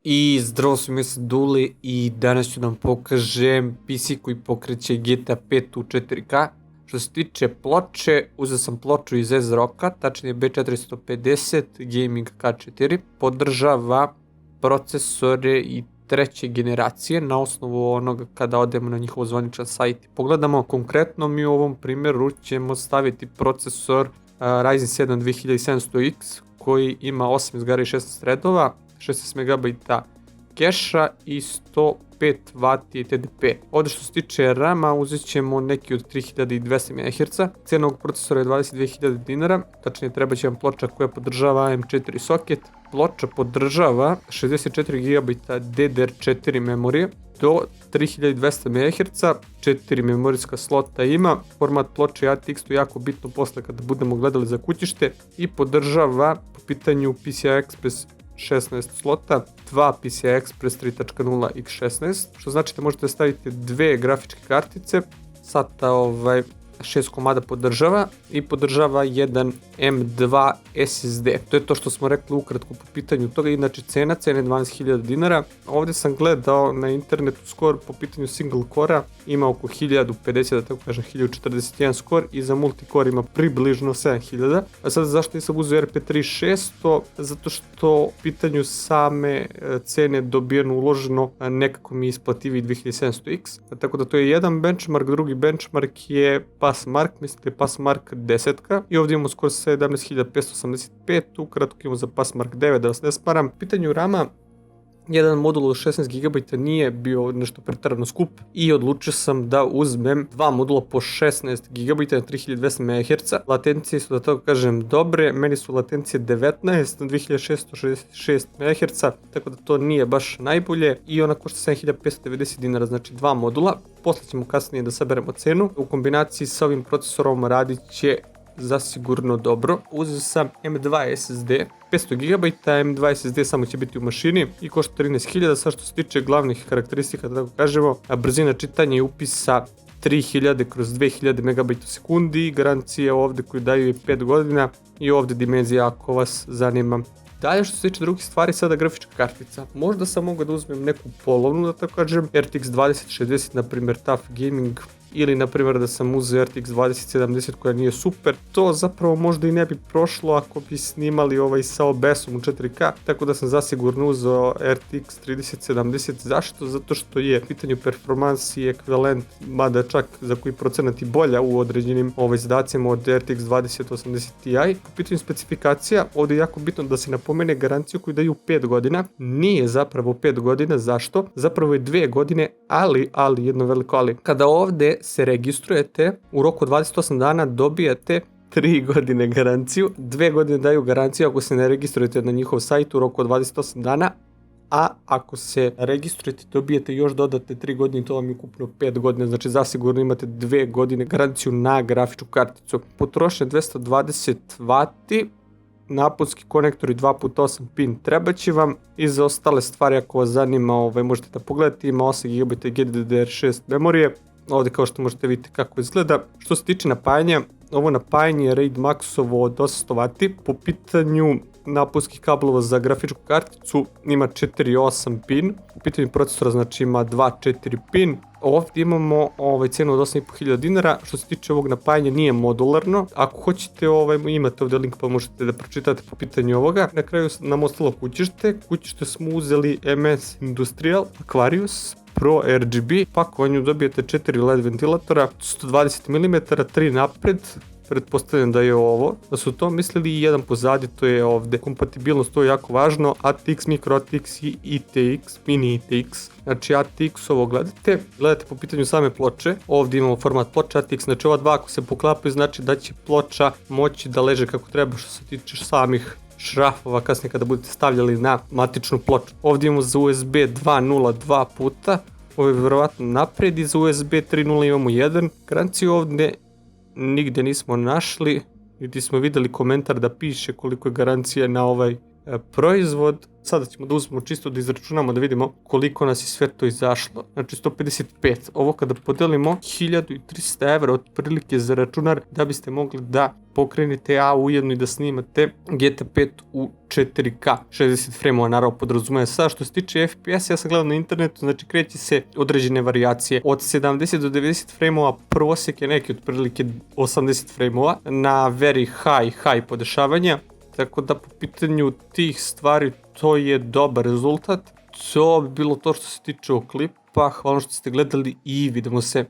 I zdravo sam, ja sam Dule i danas ću vam pokažem PC koji pokreće GTA 5 u 4K. Što se tiče ploče, uzeo sam ploču iz S-Rocka, tačnije B450 Gaming K4. Podržava procesore i treće generacije na osnovu onoga kada odemo na njihov zvaničan sajt i pogledamo. Konkretno mi u ovom primjeru ćemo staviti procesor Ryzen 7 2700X koji ima 8 izgara i 16 threadova, 16 MB keša i 105 W TDP. Ovdje što se tiče RAM-a uzet ćemo neki od 3200 MHz. Cijena ovog procesora je 22.000 dinara, tačnije treba će vam ploča koja podržava AM4 soket. Ploča podržava 64 GB DDR4 memorije do 3200 MHz, 4 memorijska slota ima. Format ploče ATX, to je jako bitno posle kada budemo gledali za kućište, i podržava po pitanju PCI Express 16 slota, 2 PCI Express 3.0 x16, što znači da možete staviti dve grafičke kartice. SATA 6 komada podržava i podržava jedan M2 SSD. To je to što smo rekli ukratko po pitanju toga. Inače cena je 12.000 dinara. Ovdje sam gledao na internetu skor po pitanju single core-a, ima oko 1050, da tako kažem 1041 skor, i za multicore ima približno 7000. A sad zašto nisam uzeo RP3600? Zato što u pitanju same cene dobijeno uloženo nekako mi isplativi 2700X. Tako da to je jedan benchmark, drugi benchmark je Passmark, mislite Passmark 10 i ovdje imamo skor 17.585, ukratko imamo za Passmark 9, da vas ne sparam. U pitanju RAM-a, jedan modul od 16 GB nije bio nešto pretjerano skup i odlučio sam da uzmem dva modula po 16 GB na 3200 MHz. Latencije su, da tako kažem, dobre, meni su latencije 19 na 2666 MHz, tako da to nije baš najbolje, i ona košta 7590 dinara, znači dva modula. Posle ćemo kasnije da saberemo cenu. U kombinaciji sa ovim procesorom radit će zasigurno dobro. Uzeo sam M2 SSD 500 GB, M2 SSD samo će biti u mašini i košta 13.000. Sad što se tiče glavnih karakteristika, da tako kažemo, brzina čitanja i upisa 3000/2000 MB sekundi, garancija ovdje koju daju je 5 godina i ovdje dimenzija ako vas zanima. Dalje što se tiče drugih stvari, sada grafička kartica. Možda sam mogao da uzmem neku polovnu, da tako kažem, RTX 2060, na primjer TUF Gaming, ili na primjer da sam uzeo RTX 2070 koja nije super. To zapravo možda i ne bi prošlo ako bi snimali sa OBS-om u 4K, tako da sam zasigurno uzeo RTX 3070. Zašto? Zato što je u pitanju performansi ekvivalent, mada čak za koji procenat i bolja u određenim zadacima od RTX 2080 Ti. U pitanju specifikacija, ovdje je jako bitno da se napomene garanciju koju daju 5 godina. Nije zapravo 5 godina, zašto? Zapravo je 2 godine, ali jedno veliko ali. Kada ovdje se registrujete, u roku 28 dana dobijate 3 godine garanciju. 2 godine daju garanciju ako se ne registrujete na njihov sajt u roku od 28 dana, a ako se registrujete dobijete još dodatne 3 godine, to vam je ukupno 5 godina, znači zasigurno imate 2 godine garanciju na grafičku karticu. Potrošnja 220 W, naponski konektori 2x8 pin treba će vam, i za ostale stvari ako vas zanima možete da pogledate, ima 8 GB GDDR6 memorije. Ovdje kao što možete vidjeti kako izgleda. Što se tiče napajanja, ovo napajanje je RAID Maxovo od 800 W. Po pitanju naponskih kablova za grafičku karticu ima 4.8 pin. U pitanju procesora znači ima 2.4 pin. Ovdje imamo cenu od 8.500 dinara. Što se tiče ovog napajanja nije modularno. Ako hoćete imate ovdje link pa možete da pročitate po pitanju ovoga. Na kraju nam ostalo kućište. Kućište smo uzeli MS Industrial Aquarius Pro RGB. Pakovanju dobijete 4 LED ventilatora, 120 mm, 3 napred. Pretpostavljam da je ovo, da su to mislili, i jedan pozadi, to je ovdje. Kompatibilnost, to je jako važno, ATX, Micro ATX i ITX, Mini ITX. Znači ATX ovo gledate po pitanju same ploče, ovdje imamo format ploča ATX, znači ova dva ako se poklapaju znači da će ploča moći da leže kako treba što se tiče samih šrafova kasnije kada budete stavljali na matičnu ploču. Ovdje imamo za USB 2.0 2 puta, ovo je vjerovatno naprijed, i za USB 3.0 imamo 1. Garanciju ovdje nigdje nismo našli, niti smo vidjeli komentar da piše koliko je garancija na proizvod. Sada ćemo da uzmemo čisto da izračunamo da vidimo koliko nas je sve to izašlo. Znači 155. Ovo kada podelimo 1300 evra otprilike za računar da biste mogli da pokrenete, a ujedno i da snimate GTA 5 u 4K. 60 frame-ova naravno podrazumeva. Sada što se tiče FPS, ja sam gledao na internetu, znači kreće se određene varijacije. Od 70 do 90 frame-ova prosjek je neki otprilike 80 frame-ova na very high podešavanja. Tako da po pitanju tih stvari to je dobar rezultat. To bi bilo to što se tiče o klipa. Hvala što ste gledali i vidimo se